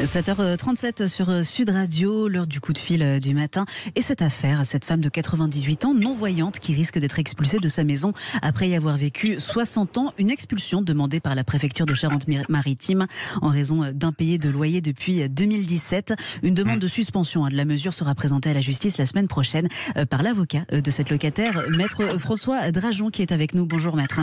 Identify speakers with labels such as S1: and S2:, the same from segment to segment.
S1: 7h37 sur Sud Radio, l'heure du coup de fil du matin. Et cette affaire, cette femme de 98 ans, non-voyante, qui risque d'être expulsée de sa maison après y avoir vécu 60 ans. Une expulsion demandée par la préfecture de Charente-Maritime en raison d'impayés de loyer depuis 2017. Une demande de suspension de la mesure sera présentée à la justice la semaine prochaine par l'avocat de cette locataire, maître François Drajon, qui est avec nous. Bonjour maître.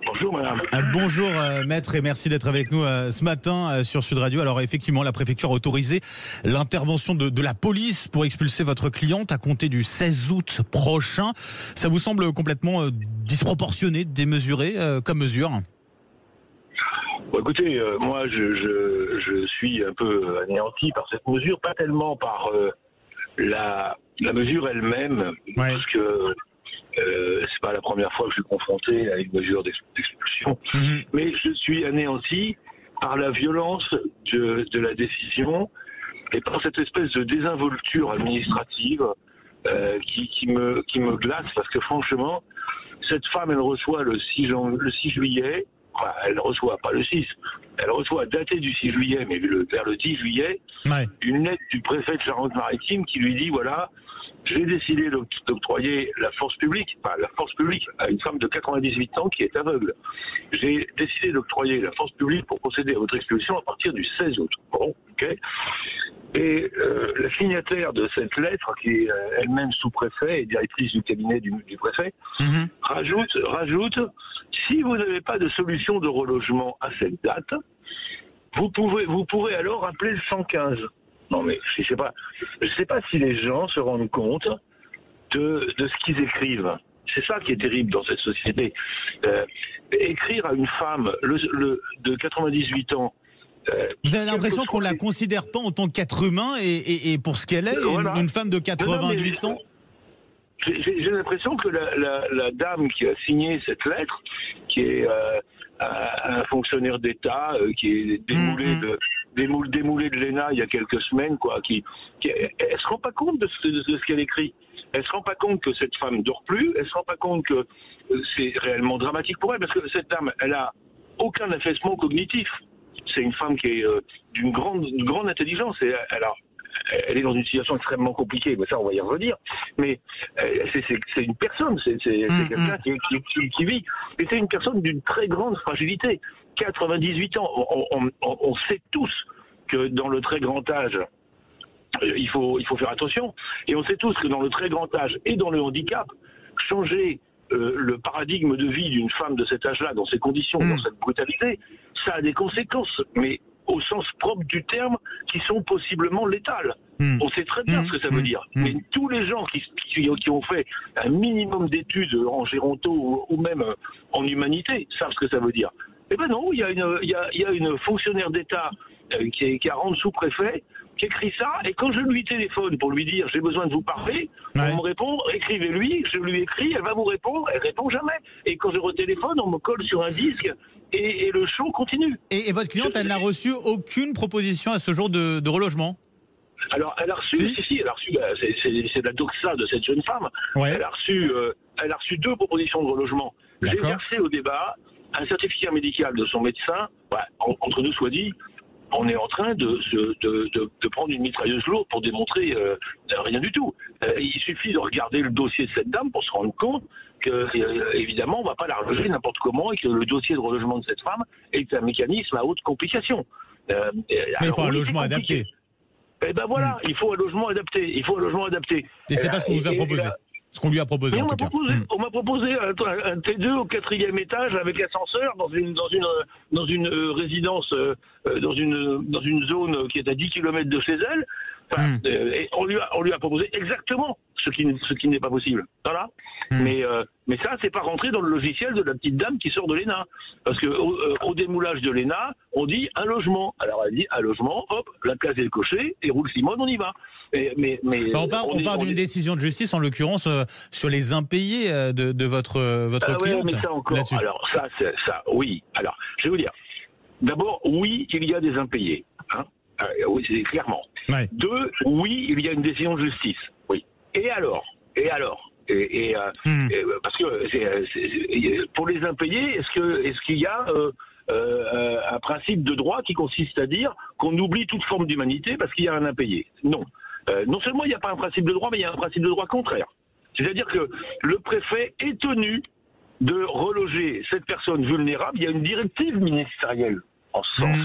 S2: Bonjour madame.
S3: Bonjour maître, et merci d'être avec nous ce matin sur Sud Radio. Alors effectivement, la préfecture a autorisé l'intervention de la police pour expulser votre cliente à compter du 16 août prochain. Ça vous semble complètement disproportionné, démesuré comme mesure ?
S2: Bon, écoutez, moi je suis un peu anéanti par cette mesure, pas tellement par la mesure elle-même, parce que c'est pas la première fois que je suis confronté à une mesure d'expulsion, mais je suis anéanti par la violence de la décision et par cette espèce de désinvolture administrative qui me glace, parce que franchement, cette femme, elle reçoit le 6 juillet, enfin, elle reçoit pas le 6, elle reçoit daté du 6 juillet, mais vers le 10 juillet, une lettre du préfet de Charente-Maritime qui lui dit, voilà, j'ai décidé d'octroyer la force publique à une femme de 98 ans qui est aveugle. J'ai décidé d'octroyer la force publique pour procéder à votre expulsion à partir du 16 août. Bon, ok. Et la signataire de cette lettre, qui est elle-même sous-préfet et directrice du cabinet du préfet, rajoute, si vous n'avez pas de solution de relogement à cette date, vous pourrez alors appeler le 115. Non mais je sais pas si les gens se rendent compte de ce qu'ils écrivent. C'est ça qui est terrible dans cette société. Écrire à une femme de 98 ans.
S3: Vous avez l'impression qu'on la considère pas en tant qu'être humain et pour ce qu'elle est, voilà. Une femme de 88 ans.
S2: J'ai l'impression que la dame qui a signé cette lettre, qui est un fonctionnaire d'État, qui est démoulé de l'ENA il y a quelques semaines, quoi, elle se rend pas compte de ce qu'elle écrit. Elle se rend pas compte que cette femme dort plus. Elle se rend pas compte que c'est réellement dramatique pour elle, parce que cette dame, elle a aucun affaissement cognitif. C'est une femme qui est d'une grande intelligence, et elle est dans une situation extrêmement compliquée, mais ça on va y revenir. Mais c'est une personne, c'est quelqu'un qui vit. Et c'est une personne d'une très grande fragilité. 98 ans, on sait tous que dans le très grand âge, il faut faire attention. Et on sait tous que dans le très grand âge et dans le handicap, changer le paradigme de vie d'une femme de cet âge-là, dans ces conditions, dans cette brutalité, ça a des conséquences, mais au sens propre du terme, qui sont possiblement létales. On sait très bien ce que ça veut dire. Mais tous les gens qui ont fait un minimum d'études en géronto ou même en humanité savent ce que ça veut dire. Eh ben non, il y a une fonctionnaire d'État qui est à rendre sous-préfet, qui écrit ça, et quand je lui téléphone pour lui dire j'ai besoin de vous parler, on me répond écrivez-lui, je lui écris, elle va vous répondre, elle répond jamais. Et quand je retéléphone, on me colle sur un disque et le show continue.
S3: Et votre cliente, elle n'a reçu aucune proposition à ce jour de relogement?
S2: Alors, elle a reçu, elle a reçu, c'est la doxa de cette jeune femme. Elle a reçu 2 propositions de relogement. J'ai versé au débat un certificat médical de son médecin. Entre nous soit dit, on est en train de prendre une mitrailleuse lourde pour démontrer rien du tout. Il suffit de regarder le dossier de cette dame pour se rendre compte que, évidemment, on ne va pas la reloger n'importe comment, et que le dossier de relogement de cette femme est un mécanisme à haute complication.
S3: Mais il faut un logement adapté.
S2: Eh ben voilà, il faut un logement adapté. Et
S3: c'est pas ce qu'on vous a proposé. Ce qu'on lui a proposé, en tout cas.
S2: On m'a proposé un T2 au 4e étage avec ascenseur dans une résidence, dans une zone qui est à 10 km de chez elle. Enfin, et on lui a proposé exactement ce qui n'est pas possible. Voilà. Mais ça, c'est pas rentré dans le logiciel de la petite dame qui sort de l'ENA. Parce que au démoulage de l'ENA, on dit un logement. Alors elle dit un logement, hop, la case est cochée, et roule Simone, on y va.
S3: On parle d'une décision de justice, en l'occurrence, sur les impayés de votre cliente.
S2: Mais ça encore. Alors ça, oui. Alors, je vais vous dire. D'abord, oui, il y a des impayés. Hein. Oui, c'est clairement. 2, oui, il y a une décision de justice. Oui. Et alors parce que pour les impayés, est-ce qu'il y a un principe de droit qui consiste à dire qu'on oublie toute forme d'humanité parce qu'il y a un impayé. Non. Non seulement il n'y a pas un principe de droit, mais il y a un principe de droit contraire. C'est-à-dire que le préfet est tenu de reloger cette personne vulnérable. Il y a une directive ministérielle en ce sens.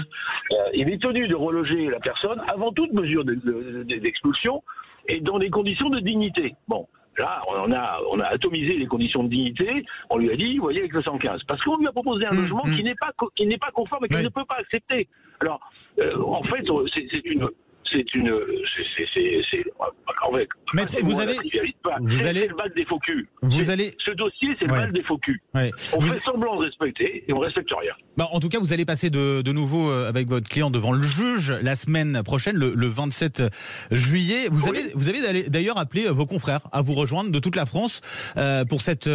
S2: Il est tenu de reloger la personne avant toute mesure d'expulsion et dans des conditions de dignité. Bon, là, on a atomisé les conditions de dignité. On lui a dit, vous voyez, avec le 115. Parce qu'on lui a proposé un logement qui n'est pas conforme et qu'elle ne peut pas accepter. Alors, en fait,
S3: Maître,
S2: c'est le bal des faux culs. Ce dossier, c'est le bal des faux culs. On fait semblant de respecter et on respecte rien.
S3: En tout cas, vous allez passer de nouveau avec votre client devant le juge la semaine prochaine, le 27 juillet. Vous avez d'ailleurs appelé vos confrères à vous rejoindre de toute la France pour cette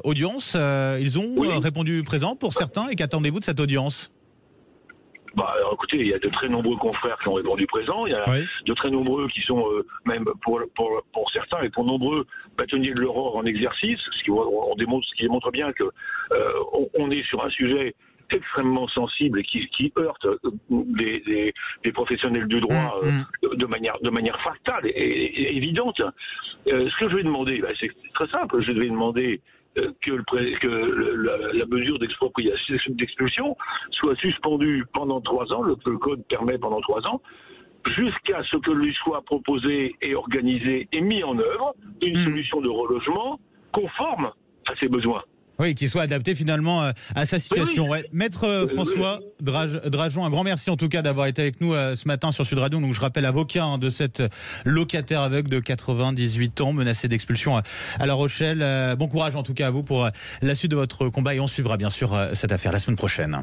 S3: audience. Ils ont répondu présent pour certains. Et qu'attendez-vous de cette audience ?
S2: Alors, écoutez, il y a de très nombreux confrères qui ont répondu présent. Il y a de très nombreux qui sont, même pour certains et pour nombreux, bâtonniers de l'aurore en exercice, ce qui démontre bien que on est sur un sujet extrêmement sensible et qui heurte des professionnels du droit de manière fatale et évidente. Ce que je vais demander, c'est très simple. Je vais demander que la mesure d'expulsion soit suspendue pendant 3 ans, le code permet pendant 3 ans, jusqu'à ce que lui soit proposé et organisé et mis en œuvre une solution de relogement conforme à ses besoins.
S3: Oui, qui soit adapté finalement à sa situation. Maître François Drajon, un grand merci en tout cas d'avoir été avec nous ce matin sur Sud Radio. Donc je rappelle, avocat de cette locataire aveugle de 98 ans menacée d'expulsion à La Rochelle. Bon courage en tout cas à vous pour la suite de votre combat et on suivra bien sûr cette affaire la semaine prochaine.